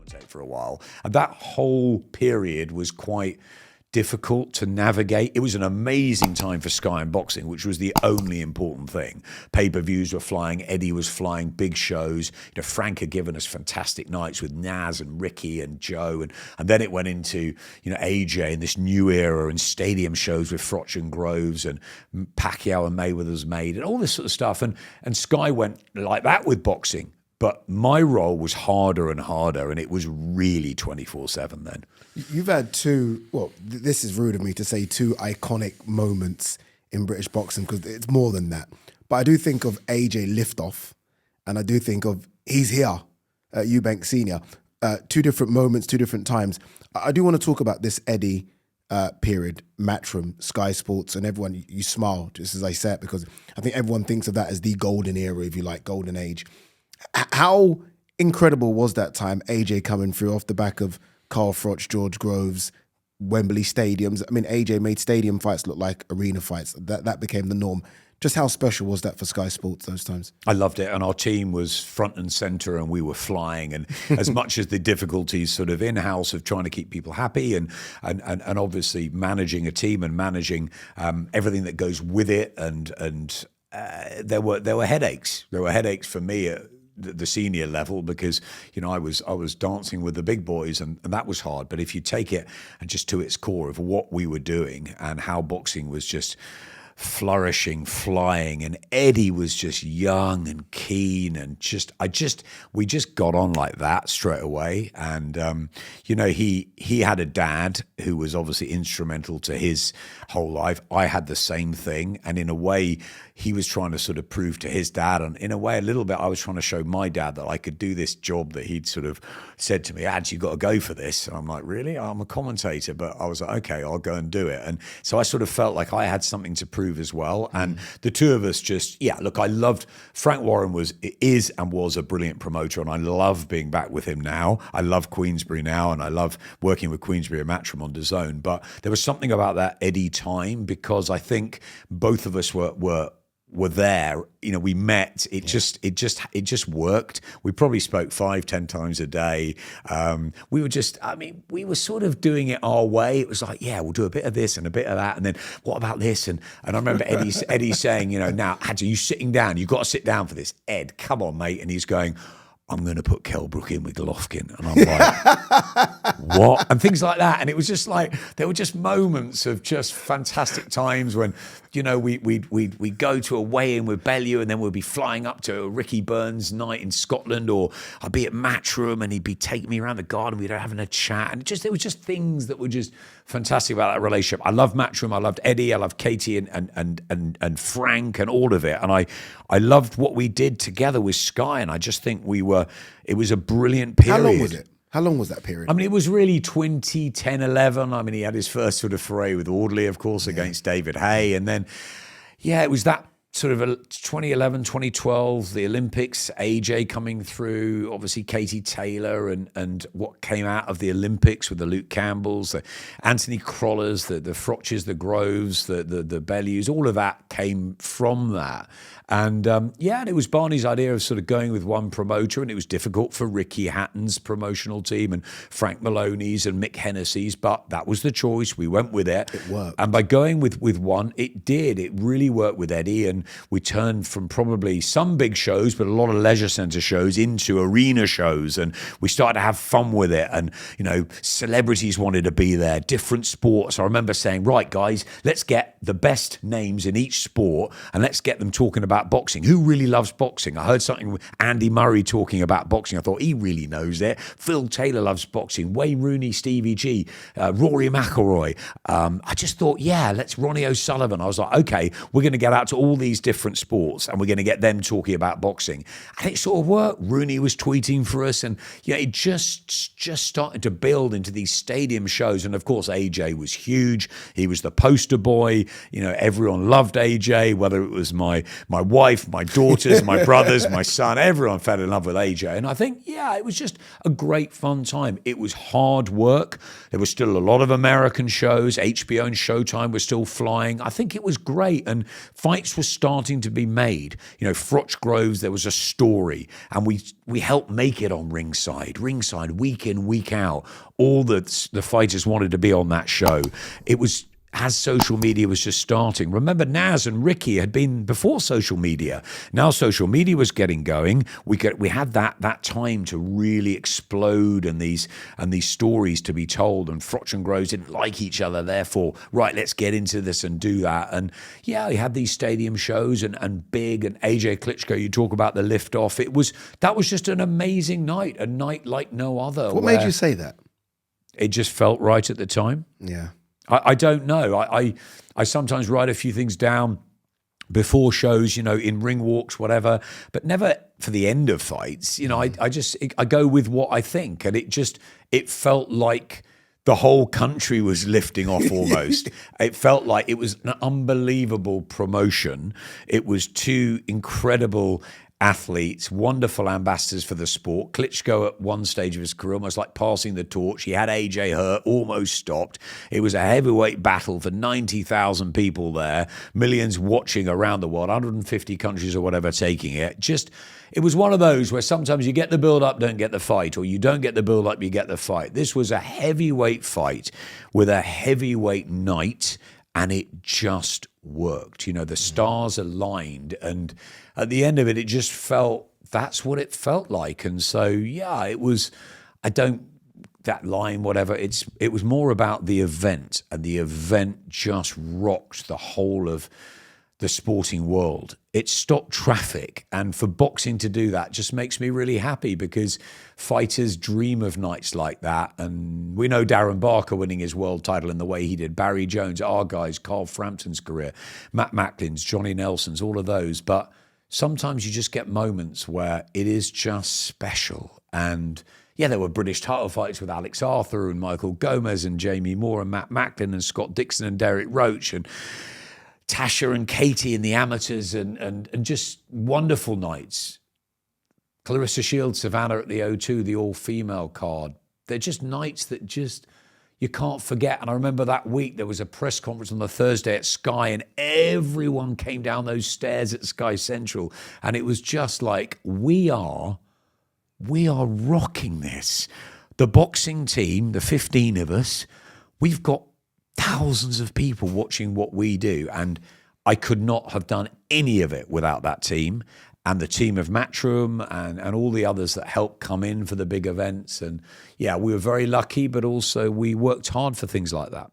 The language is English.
commentate for a while. And that whole period was quite difficult to navigate. It was an amazing time for Sky and boxing, which was the only important thing. Pay-per-views were flying, Eddie was flying, big shows. Frank had given us fantastic nights with Naz and Ricky and Joe, and then it went into AJ and this new era and stadium shows with Frotch and Groves and Pacquiao and Mayweather's Made and all this sort of stuff. And Sky went like that with boxing. But my role was harder and harder, and it was really 24/7 then. You've had two, well, this is rude of me to say two iconic moments in British boxing because it's more than that. But I do think of AJ Liftoff, and I do think of he's here at Eubank Senior. Two different moments, two different times. I do want to talk about this Eddie period, Matchroom, Sky Sports, and everyone, you smile just as I say it because I think everyone thinks of that as the golden era, if you like, golden age. How incredible was that time, AJ coming through off the back of Carl Froch, George Groves, Wembley stadiums? I mean, AJ made stadium fights look like arena fights. That became the norm. Just how special was that for Sky Sports those times? I loved it, and our team was front and centre, and we were flying. And as much as the difficulties sort of in-house of trying to keep people happy and obviously managing a team and managing everything that goes with it, and there were headaches. There were headaches for me at the senior level because I was dancing with the big boys and that was hard. But if you take it and just to its core of what we were doing and how boxing was just flourishing, flying, and Eddie was just young and keen and we just got on like that straight away. And he had a dad who was obviously instrumental to his whole life. I had the same thing, and in a way he was trying to sort of prove to his dad, and in a way a little bit I was trying to show my dad that I could do this job that he'd sort of said to me, Ad, you've got to go for this. And I'm like, really? I'm a commentator. But I was like, okay, I'll go and do it. And so I sort of felt like I had something to prove as well. And the two of us I loved, Frank Warren is and was a brilliant promoter, and I love being back with him now. I love Queensberry now, and I love working with Queensberry and Matchroom on DAZN. But there was something about that Eddie time because I think both of us were there. We met. It just worked. We probably spoke 5-10 times a day. We were sort of doing it our way. It was like, yeah, we'll do a bit of this and a bit of that, and then what about this? And I remember Eddie saying, now, Ad, are you sitting down? You've got to sit down for this. Ed, come on, mate. And he's going, I'm going to put Kelbrook in with Golovkin. And I'm like, what? And things like that. And it was just like, there were just moments of just fantastic times when, we'd go to a weigh-in with Bellew and then we'd be flying up to a Ricky Burns night in Scotland, or I'd be at Matchroom and he'd be taking me around the garden. We'd having a chat. And there was just things that were just fantastic about that relationship. I loved Matchroom. I loved Eddie. I loved Katie and Frank and all of it. And I loved what we did together with Sky. And I just think it was a brilliant period. How long was it? How long was that period? I mean, it was really 2010, 11. I mean, he had his first sort of foray with Audley, of course, against David Hay. And then, it was that sort of 2011, 2012, the Olympics, AJ coming through, obviously Katie Taylor and what came out of the Olympics with the Luke Campbells, the Anthony Crollers, the Frotches, the Groves, the Bellews, all of that came from that. And and it was Barney's idea of sort of going with one promoter, and it was difficult for Ricky Hatton's promotional team and Frank Maloney's and Mick Hennessy's, but that was the choice. We went with it. It worked. And by going with one, it did. It really worked with Eddie, and we turned from probably some big shows, but a lot of leisure centre shows into arena shows, and we started to have fun with it. And, celebrities wanted to be there, different sports. I remember saying, right, guys, let's get the best names in each sport and let's get them talking about boxing. Who really loves boxing? I heard something with Andy Murray talking about boxing. I thought, he really knows it. Phil Taylor loves boxing. Wayne Rooney, Stevie G, Rory McIlroy. I just thought, let's Ronnie O'Sullivan. I was like, okay, we're going to get out to all these different sports and we're going to get them talking about boxing. And it sort of worked. Rooney was tweeting for us, and it just started to build into these stadium shows. And of course, AJ was huge. He was the poster boy. Everyone loved AJ, whether it was my wife, my daughters, my brothers, my son, everyone fell in love with AJ. And I think, it was just a great fun time. It was hard work. There was still a lot of American shows. HBO and Showtime were still flying. I think it was great. And fights starting to be made. You know, Froch Groves, there was a story, and we helped make it on Ringside, week in, week out. All the fighters wanted to be on that show. It was, as social media was just starting. Remember, Naz and Ricky had been before social media. Now social media was getting going. We had that time to really explode, and these stories to be told. And Froch and Groves didn't like each other. Therefore, right, let's get into this and do that. And yeah, we had these stadium shows and big, and AJ Klitschko. You talk about the liftoff. That was just an amazing night, a night like no other. What made you say that? It just felt right at the time. Yeah. I don't know. I sometimes write a few things down before shows, you know, in ring walks, whatever, but never for the end of fights. You know, I go with what I think, and it felt like the whole country was lifting off almost. It felt like it was an unbelievable promotion. It was two incredible athletes, wonderful ambassadors for the sport. Klitschko at one stage of his career almost like passing the torch. He had AJ hurt, almost stopped. It was a heavyweight battle for 90,000 people there, millions watching around the world, 150 countries or whatever taking it. It was one of those where sometimes you get the build-up, don't get the fight, or you don't get the build-up, you get the fight. This was a heavyweight fight with a heavyweight night, and it just worked. You know, the stars aligned, and at the end of it, it just felt, that's what it felt like. And so, yeah, it was, that line, whatever, it was more about the event, and the event just rocked the whole of the sporting world. It stopped traffic, and for boxing to do that just makes me really happy, because fighters dream of nights like that. And we know Darren Barker winning his world title in the way he did, Barry Jones, our guys, Carl Frampton's career, Matt Macklin's, Johnny Nelson's, all of those. But sometimes you just get moments where it is just special. And yeah, there were British title fights with Alex Arthur and Michael Gomez and Jamie Moore and Matt Macklin and Scott Dixon and Derek Roach and Tasha and Katie in the amateurs, and just wonderful nights. Clarissa Shields, Savannah at the O2, the all-female card. They're just nights that just you can't forget. And I remember that week there was a press conference on the Thursday at Sky, and everyone came down those stairs at Sky Central, and it was just like, we are rocking this. The boxing team, the 15 of us, we've got thousands of people watching what we do, and I could not have done any of it without that team and the team of Matchroom and all the others that helped come in for the big events. And yeah, we were very lucky, but also we worked hard for things like that.